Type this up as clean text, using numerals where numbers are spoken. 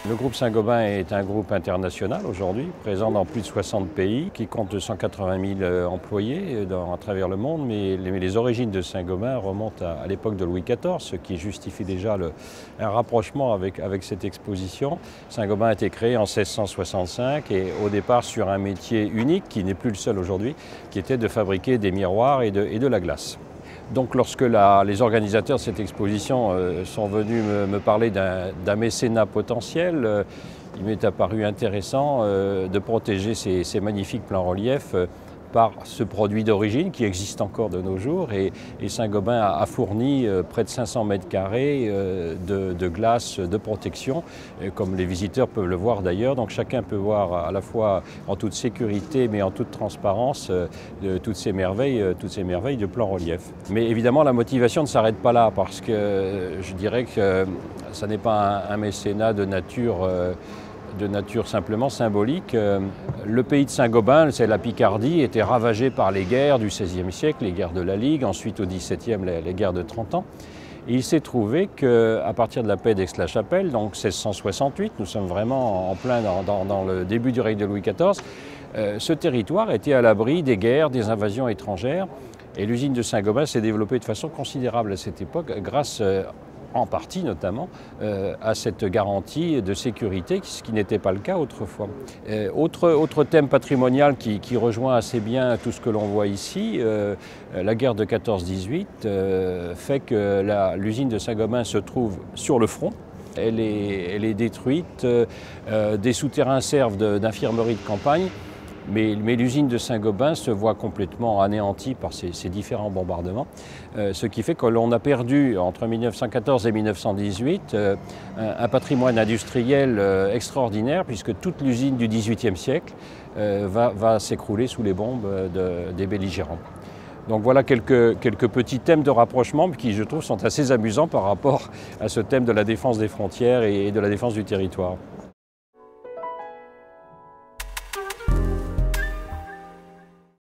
Le groupe Saint-Gobain est un groupe international aujourd'hui, présent dans plus de 60 pays, qui compte 180 000 employés à travers le monde, mais les origines de Saint-Gobain remontent à l'époque de Louis XIV, ce qui justifie déjà un rapprochement avec cette exposition. Saint-Gobain a été créé en 1665 et au départ sur un métier unique, qui n'est plus le seul aujourd'hui, qui était de fabriquer des miroirs et de la glace. Donc lorsque les organisateurs de cette exposition sont venus me parler d'un mécénat potentiel, il m'est apparu intéressant de protéger ces magnifiques plans reliefs par ce produit d'origine qui existe encore de nos jours et Saint-Gobain a fourni près de 500 mètres carrés de glace de protection, comme les visiteurs peuvent le voir d'ailleurs. Donc chacun peut voir à la fois en toute sécurité mais en toute transparence toutes ces merveilles de plan relief. Mais évidemment la motivation ne s'arrête pas là parce que je dirais que ça n'est pas un mécénat de nature simplement symbolique. Le pays de Saint-Gobain, c'est la Picardie, était ravagé par les guerres du XVIe siècle, les guerres de la Ligue, ensuite au XVIIe, les guerres de 30 ans. Et il s'est trouvé qu'à partir de la paix d'Aix-la-Chapelle, donc 1668, nous sommes vraiment en plein dans le début du règne de Louis XIV, ce territoire était à l'abri des guerres, des invasions étrangères. Et l'usine de Saint-Gobain s'est développée de façon considérable à cette époque, grâce en partie notamment, à cette garantie de sécurité, ce qui n'était pas le cas autrefois. Autre thème patrimonial qui rejoint assez bien tout ce que l'on voit ici, la guerre de 14-18 fait que l'usine de Saint-Gobain se trouve sur le front. Elle est détruite, des souterrains servent d'infirmerie de campagne, mais l'usine de Saint-Gobain se voit complètement anéantie par ces différents bombardements, ce qui fait que l'on a perdu entre 1914 et 1918 un patrimoine industriel extraordinaire puisque toute l'usine du XVIIIe siècle va s'écrouler sous les bombes des belligérants. Donc voilà quelques petits thèmes de rapprochement qui, je trouve, sont assez amusants par rapport à ce thème de la défense des frontières et de la défense du territoire.